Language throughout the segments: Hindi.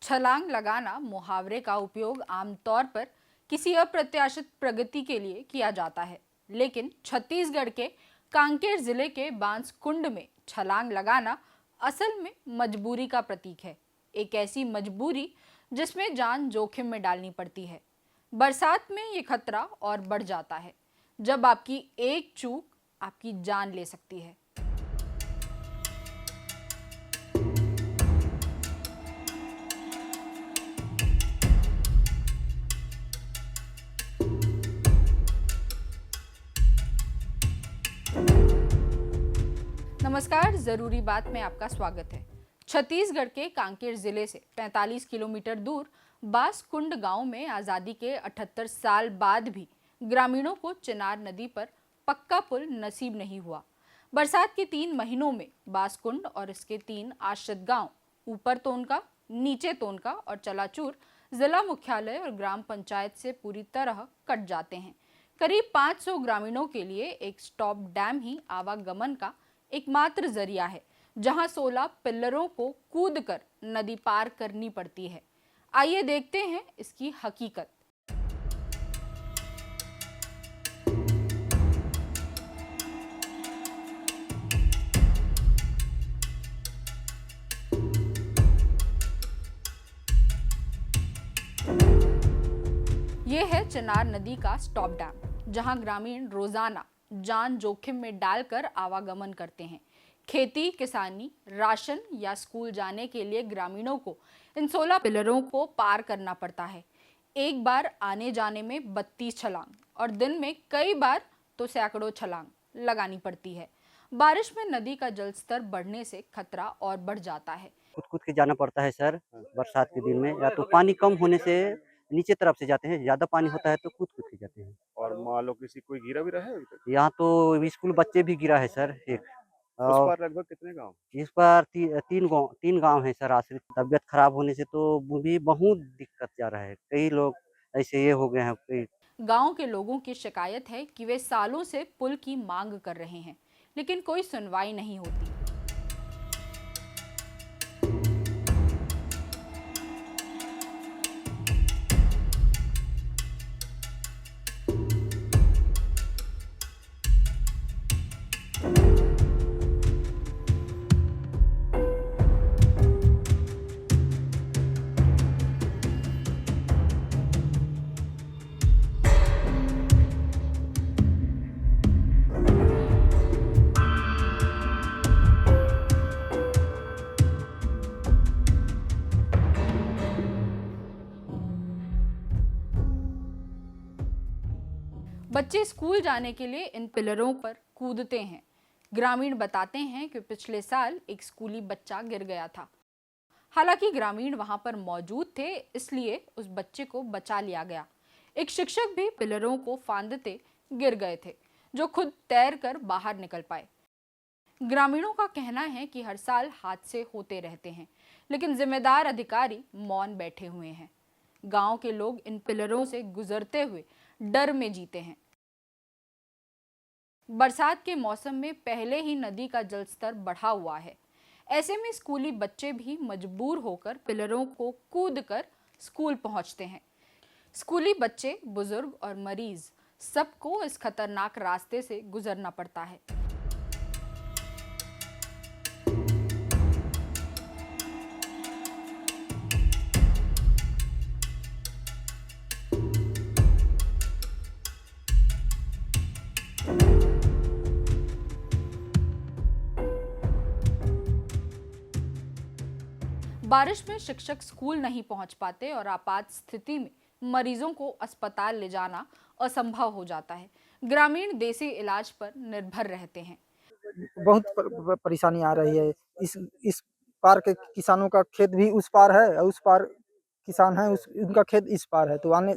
छलांग लगाना मुहावरे का उपयोग आमतौर पर किसी अप्रत्याशित प्रगति के लिए किया जाता है, लेकिन छत्तीसगढ़ के कांकेर जिले के बांसकुंड में छलांग लगाना असल में मजबूरी का प्रतीक है। एक ऐसी मजबूरी जिसमें जान जोखिम में डालनी पड़ती है। बरसात में ये खतरा और बढ़ जाता है जब आपकी एक चूक आपकी जान ले सकती है। नमस्कार, जरूरी बात में आपका स्वागत है। छत्तीसगढ़ के कांकेर जिले से 45 किलोमीटर दूर बांसकुंड गांव में आजादी के 78 साल बाद भी ग्रामीणों को चिनार नदी पर पक्का पुल नसीब नहीं हुआ। बरसात के 3 महीनों में बांसकुंड और इसके 3 आश्रित गांव ऊपर तोनका, नीचे तोनका और चलाचूर जिला मुख्यालय और ग्राम पंचायत से पूरी तरह कट जाते हैं। करीब 500 ग्रामीणों के लिए एक स्टॉप डैम ही आवागमन का एकमात्र जरिया है, जहां 16 पिल्लरों को कूदकर नदी पार करनी पड़ती है। आइए देखते हैं इसकी हकीकत। ये है चिनार नदी का स्टॉप डैम, जहां ग्रामीण रोजाना जान जोखिम में डालकर आवागमन करते हैं। खेती, किसानी, राशन या स्कूल जाने के लिए ग्रामीणों को इन 16 पिलरों को पार करना पड़ता है। एक बार आने जाने में 32 छलांग और दिन में कई बार तो सैकड़ों छलांग लगानी पड़ती है। बारिश में नदी का जलस्तर बढ़ने से खतरा और बढ़ जाता है। कूद-कूद के जाना पड़ता है सर, बरसात के दिन में या तो पानी कम होने से नीचे तरफ से जाते हैं, ज़्यादा पानी होता है तो कूद-कूद के जाते हैं। और मान लो किसी कोई गिरा-विरा है अभी तक? यहाँ तो स्कूल बच्चे भी गिरा है सर एक। उस और पार लगभग कितने गाँव? इस बार 3 गाँव हैं सर आश्रित। तबीयत खराब होने से तो भी बहुत दिक्कत जा रहा है। कई लोग ऐसे ये हो गए हैं कई। गांव के लोगों की शिकायत है कि वे सालों से पुल की मांग कर रहे हैं, लेकिन कोई सुनवाई नहीं होती। बच्चे स्कूल जाने के लिए इन पिलरों पर कूदते हैं। ग्रामीण बताते हैं कि पिछले साल एक स्कूली बच्चा गिर गया था। हालांकि ग्रामीण वहां पर मौजूद थे, इसलिए उस बच्चे को बचा लिया गया। एक शिक्षक भी पिलरों को फांदते गिर गए थे, जो खुद तैर कर बाहर निकल पाए। ग्रामीणों का कहना है कि हर साल हादसे होते रहते हैं, लेकिन जिम्मेदार अधिकारी मौन बैठे हुए हैं। गांव के लोग इन पिलरों से गुजरते हुए डर में जीते हैं। बरसात के मौसम में पहले ही नदी का जलस्तर बढ़ा हुआ है। ऐसे में स्कूली बच्चे भी मजबूर होकर पिलरों को कूदकर स्कूल पहुंचते हैं। स्कूली बच्चे, बुजुर्ग और मरीज सबको इस खतरनाक रास्ते से गुजरना पड़ता है। बारिश में शिक्षक स्कूल नहीं पहुंच पाते और आपात स्थिति में मरीजों को अस्पताल ले जाना असंभव हो जाता है। ग्रामीण देसी इलाज पर निर्भर रहते हैं। बहुत परेशानी आ रही है। इस पार के किसानों का खेत भी उस पार है और उस पार किसान है, उनका खेत इस पार है। तो आने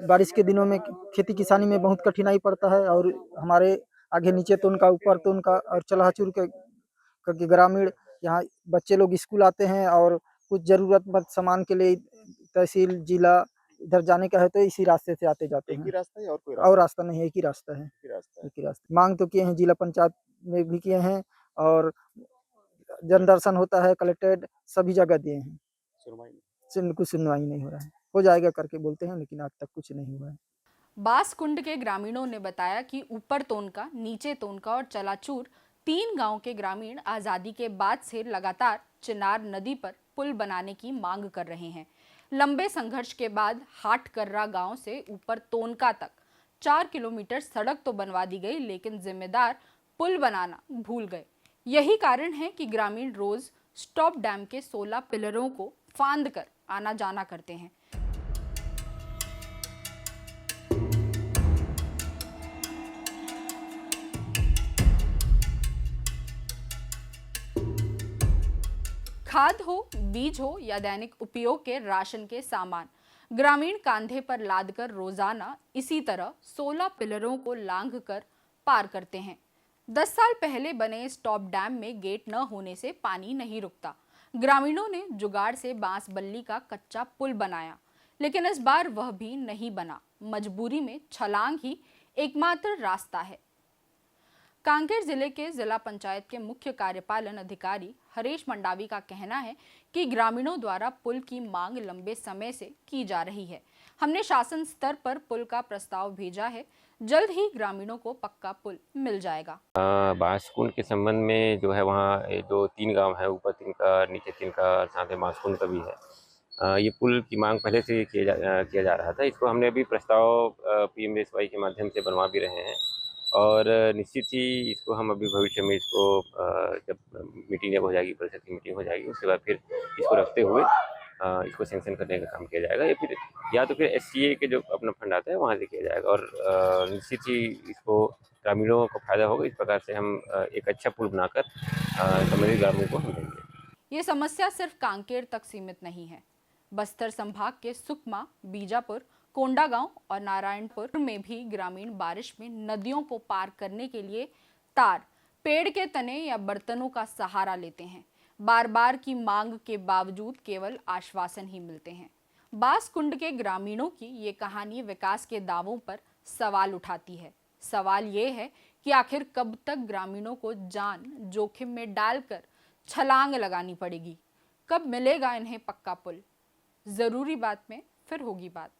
बारिश के दिनों में खेती किसानी में बहुत कठिनाई पड़ता है। और हमारे आगे नीचे तो उनका, ऊपर तो उनका, और चलहाचुर के ग्रामीण यहाँ बच्चे लोग स्कूल आते हैं और कुछ ज़रूरतमंद सामान के लिए तहसील, जिला इधर जाने का है तो इसी रास्ते से आते जाते एक ही हैं। रास्ता है या और कोई और रास्ता? रास्ता नहीं है, एक ही रास्ता है। एक ही रास्ता है। एक ही रास्ता मांग तो किए हैं, जिला पंचायत में भी किए हैं और जन दर्शन होता है, कलेक्टेड सभी जगह दिए हैं, सुनवाई नहीं। कुछ सुनवाई नहीं हो रहा है। हो जाएगा करके बोलते हैं, लेकिन आज तक कुछ नहीं हुआ है। बासकुंड के ग्रामीणों ने बताया कि ऊपर तोनका, नीचे तोनका और चलाचूर 3 गांव के ग्रामीण आजादी के बाद से लगातार चिनार नदी पर पुल बनाने की मांग कर रहे हैं। लंबे संघर्ष के बाद हाटकर्रा गांव से ऊपर तोनका तक 4 किलोमीटर सड़क तो बनवा दी गई, लेकिन जिम्मेदार पुल बनाना भूल गए। यही कारण है कि ग्रामीण रोज स्टॉप डैम के 16 पिलरों को फांद कर आना जाना करते हैं। खाद हो, बीज हो या दैनिक उपयोग के राशन के सामान, ग्रामीण कांधे पर लादकर रोजाना इसी तरह 16 पिलरों को लांघ कर पार करते हैं। 10 साल पहले बने स्टॉप डैम में गेट न होने से पानी नहीं रुकता। ग्रामीणों ने जुगाड़ से बांस बल्ली का कच्चा पुल बनाया, लेकिन इस बार वह भी नहीं बना। मजबूरी में छलांग ही एकमात्र रास्ता है। कांकेर जिले के जिला पंचायत के मुख्य कार्यपालन अधिकारी हरीश मंडावी का कहना है कि ग्रामीणों द्वारा पुल की मांग लंबे समय से की जा रही है। हमने शासन स्तर पर पुल का प्रस्ताव भेजा है, जल्द ही ग्रामीणों को पक्का पुल मिल जाएगा। बासकुंड के संबंध में जो है वहाँ जो 3 गांव है, ऊपर 3 का, नीचे 3 का, साथ में बासकुंड का भी है। ये पुल की मांग पहले से किया जा रहा था। इसको हमने अभी प्रस्ताव PMSY के माध्यम से बनवा भी रहे हैं और निश्चित ही इसको हम अभी भविष्य में इसको जब मीटिंग जब हो जाएगी, परिषद की मीटिंग हो जाएगी, उसके बाद फिर इसको रखते हुए इसको सैंक्शन करने का काम किया जाएगा। या तो फिर SCA के जो अपना फंड आता है वहाँ से किया जाएगा और निश्चित ही इसको ग्रामीणों को फायदा होगा। इस प्रकार से हम एक अच्छा पुल बनाकर संबंधित ग्रामीणों को हम देंगे। ये समस्या सिर्फ कांकेर तक सीमित नहीं है। बस्तर संभाग के सुकमा, बीजापुर, कोंडागांव और नारायणपुर में भी ग्रामीण बारिश में नदियों को पार करने के लिए तार, पेड़ के तने या बर्तनों का सहारा लेते हैं। बार बार की मांग के बावजूद केवल आश्वासन ही मिलते हैं। बासकुंड के ग्रामीणों की ये कहानी विकास के दावों पर सवाल उठाती है। सवाल ये है कि आखिर कब तक ग्रामीणों को जान जोखिम में डालकर छलांग लगानी पड़ेगी? कब मिलेगा इन्हें पक्का पुल? जरूरी बात में फिर होगी बात।